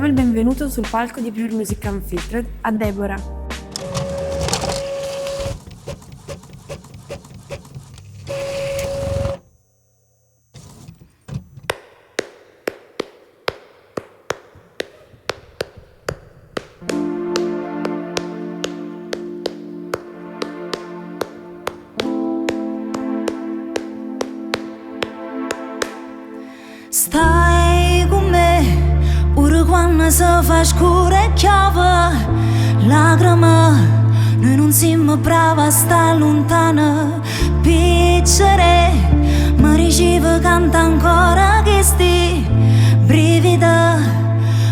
Diamo il benvenuto sul palco di Pure Music Unfiltered a Deborah. Stai con me, pure quando si fa scuro e chiave lacrime. Noi non siamo bravi a stare lontano. Piccere, mi riceve canta ancora che sti brividi.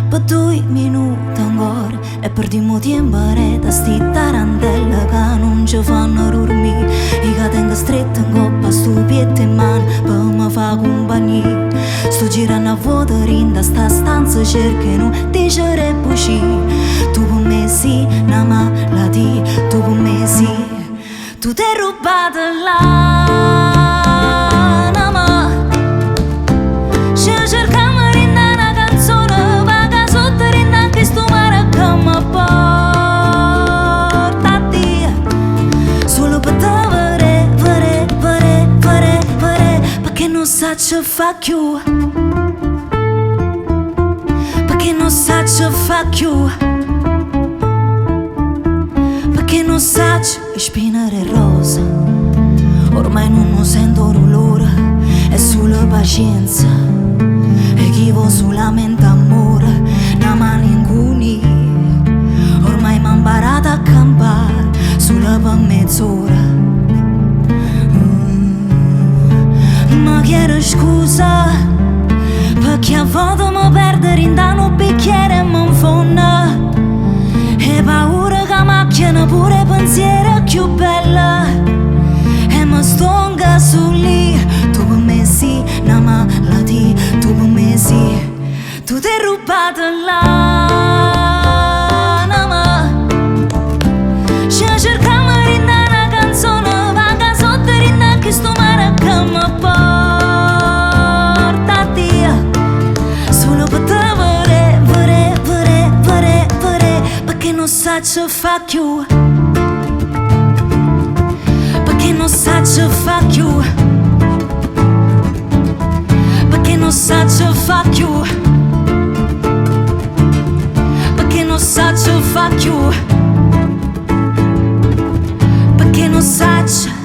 Per 2 minuti ancora e perdiamo tempo a rete. Sti tarantelle che non ci fanno dormire, i che tengo stretto in coppa sto piede in mano per mi fa compagnia. Sto girando a vuoto in sta stanza cercano di dicerebbe uscire. Tu per me sì, una malattia, tu per me sì. Tu ti hai rubato l'anima, ci cerchiamo in una canzone, vaga sotto in anche sto mare che mi porta via. Solo per te vorrei, perché non saggio fa più. Perché non saggio fa più. Perché non saggio spinare rosa. Ormai non sento l'olore, è solo pazienza. E chi vuole solamente amore, una malinconi. Ormai m'ho imparato a campare solo per mezz'ora. Ma chiedo scusa, perché a volte mi perdo in un bicchiere e mi infonda. E paura che macchiano pure pensieri più bella. E mi stonga su lì. Tu per me sì, una malattia. Tu per me sì. Tu ti hai rubato l'anima. Ci cerchiamo in una canzone, vaga sotto in anche sto mare che mi porta via. Solo per te vorrei, perché non saggio fa più. Perché non saggio fa più. Perché non saggio fa più. Perché non saggio fa più. Perché non saggio.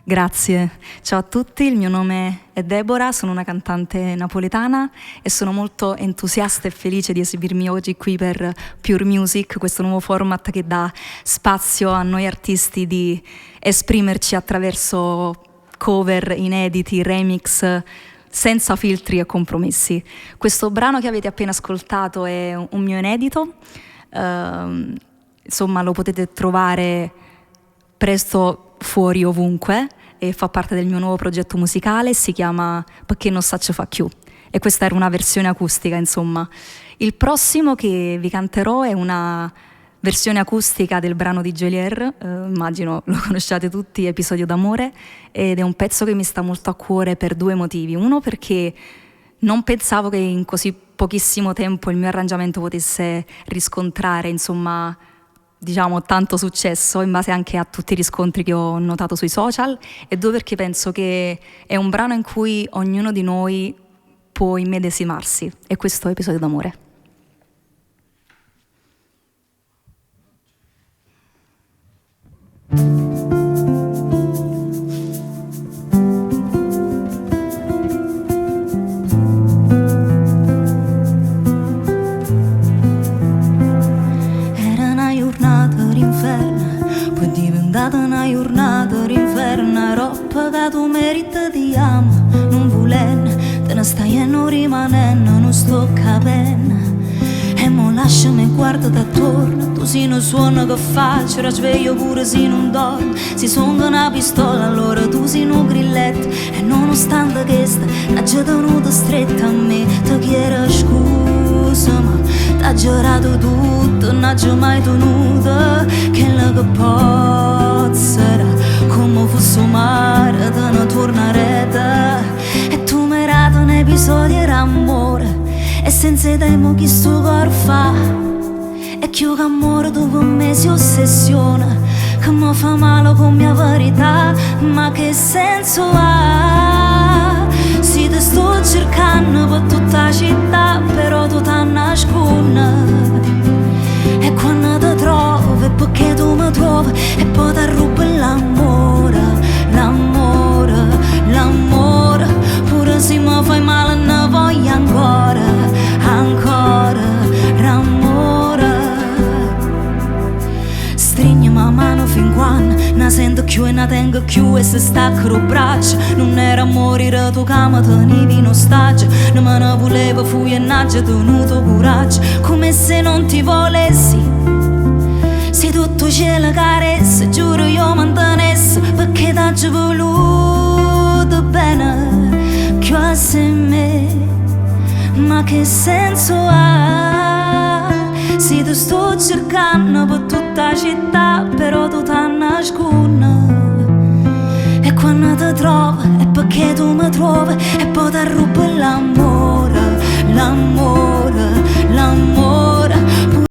Grazie, ciao a tutti, il mio nome è Deborah, sono una cantante napoletana e sono molto entusiasta e felice di esibirmi oggi qui per Pure Music, questo nuovo format che dà spazio a noi artisti di esprimerci attraverso cover, inediti, remix, senza filtri e compromessi. Questo brano che avete appena ascoltato è un mio inedito, insomma lo potete trovare presto fuori ovunque e fa parte del mio nuovo progetto musicale, si chiama Perché non saggio fa più e questa era una versione acustica, insomma. Il prossimo che vi canterò è una versione acustica del brano di Geolier, immagino lo conosciate tutti, Episodio d'amore, ed è un pezzo che mi sta molto a cuore per 2 motivi. Uno, perché non pensavo che in così pochissimo tempo il mio arrangiamento potesse riscontrare, insomma, diciamo tanto successo in base anche a tutti i riscontri che ho notato sui social, e 2, perché penso che è un brano in cui ognuno di noi può immedesimarsi, e questo è Episodio d'amore. Poi è diventata una giornata d'inferno, roba che tu meriti ti amo, non volendo, te ne stai e non rimanendo, non sto capendo. E mo lasciami e guarda da attorno, tu sei un suono che faccio, la sveglio pure se non dormo. Si suona una pistola allora tu sei un grilletto, e nonostante questa, l'ha già tenuta stretta a me, ti chiedo scusa ma t'ha giurato tutto, non c'è mai tenuto, che la che pozzerà, come fosse un mare, te ne tornerete, e tu mi hai dato un episodio d'amore, e senza temo chi sto cor fa. E che amore tu per me si ossessiona, che mi fa male con mia verità, ma che senso ha? Se ti sto cercando per tutta la città, però tu ti nascondi. E quando ti trovo è perché tu mi trovi, e poi ti rubo l'amore, l'amore, l'amore. Pure se mi fai male ne voglio ancora, ancora, l'amore. Stringi la mano fin quando ne sento più e ne tengo più, e se stacco le braccia non era morire tu che mi tenevi in ostaggio. Non me ne volevo fuienaggia, tenuto coraggio, come se non ti volessi. Se tutto cielo caresse, giuro io mantenessi, perché t'ho voluto bene, più a se me. Ma che senso ha? Se ti sto cercando per tutta la città, però tu ti nascondi. E quando ti trovo è perché tu mi trovi, e poi ti rubo l'amore, l'amore, l'amore. Pure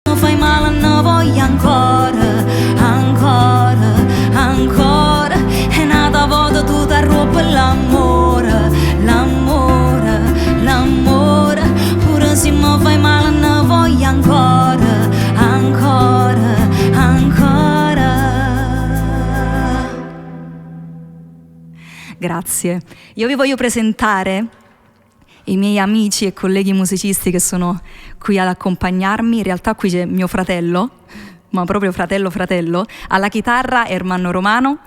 mi fai male ne voglio ancora, ancora, ancora. E un'altra volta tu ti rubo l'amore, l'amore, l'amore. Pure se mi fai male ne voglio ancora, ancora, ancora. Grazie. Io vi voglio presentare i miei amici e colleghi musicisti che sono qui ad accompagnarmi. In realtà qui c'è mio fratello, ma proprio fratello fratello, alla chitarra Ermanno Romano,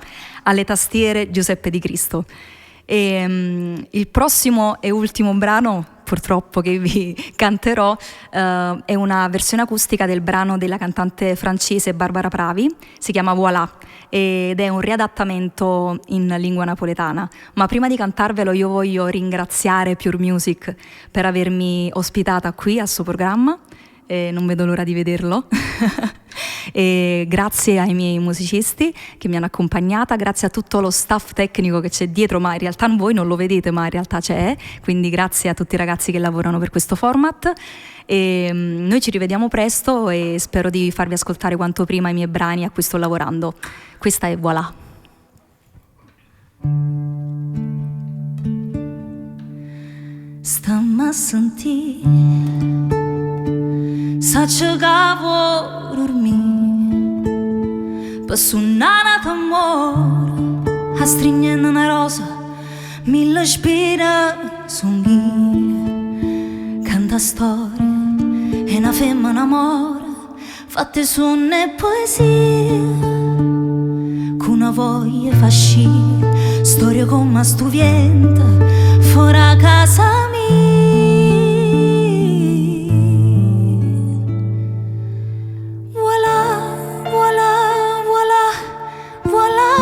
alle tastiere Giuseppe Di Cristo. E, il prossimo e ultimo brano, purtroppo, che vi canterò è una versione acustica del brano della cantante francese Barbara Pravi, si chiama Voilà, ed è un riadattamento in lingua napoletana. Ma prima di cantarvelo io voglio ringraziare Pure Music per avermi ospitata qui al suo programma, non vedo l'ora di vederlo. E grazie ai miei musicisti che mi hanno accompagnata, grazie a tutto lo staff tecnico che c'è dietro, ma in realtà voi non lo vedete, ma in realtà c'è, quindi grazie a tutti i ragazzi che lavorano per questo format. E noi ci rivediamo presto e spero di farvi ascoltare quanto prima i miei brani a cui sto lavorando. Questa è Voilà. Stammi a sentire, saccio che vuoi dormire, per suonare d'amore, a stringendo una rosa, mille spire son io. Canta storia e una femmina amore, fatte suono e poesia, con una voglia fascina, storia come studiente, fuori a casa mia.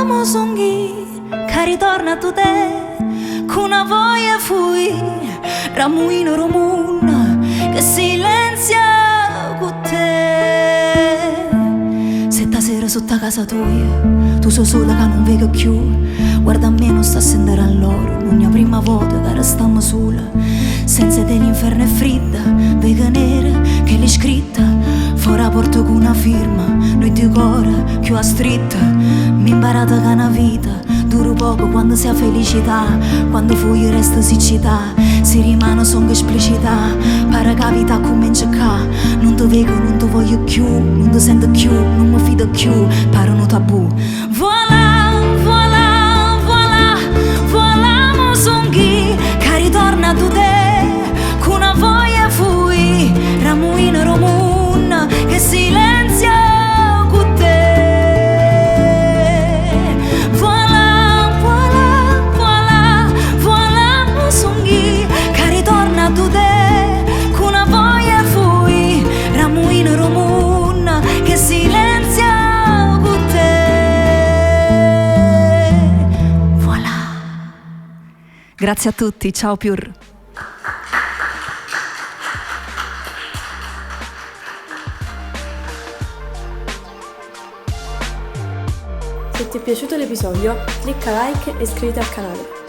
Mo songhi, che ritorna tu te, con una voglia fui, ramuino romuna, che silenzia con te. Se stasera sotto casa tua, tu sei sola che non vedo più, guarda a me non sta a sentire a loro, non è la prima volta che restiamo sola, senza te l'inferno è fredda, vega nera che l'è scritta, fuori a porta con una firma, noi di cuore più a stretta, mi imparata che una vita dura poco quando si ha felicità, quando fuori resta siccità, si rimane solo esplicità, pare che la vita comincia qua, non ti vedo, non ti voglio più, non ti sento più, non mi fido più, pare un tabù. Voilà, voilà, voilà, voilà, mo songhi, che ritorna tu te, con una voglia fui, ramuino romun, che silenzia con te. Voilà, voilà, voilà, voilà, mo songhi, che ritorna tu te, con una voglia fui, ramuino romun, che silenzia con te. Voilà. Grazie a tutti, ciao Pure. Se ti è piaciuto l'episodio, clicca like e iscriviti al canale.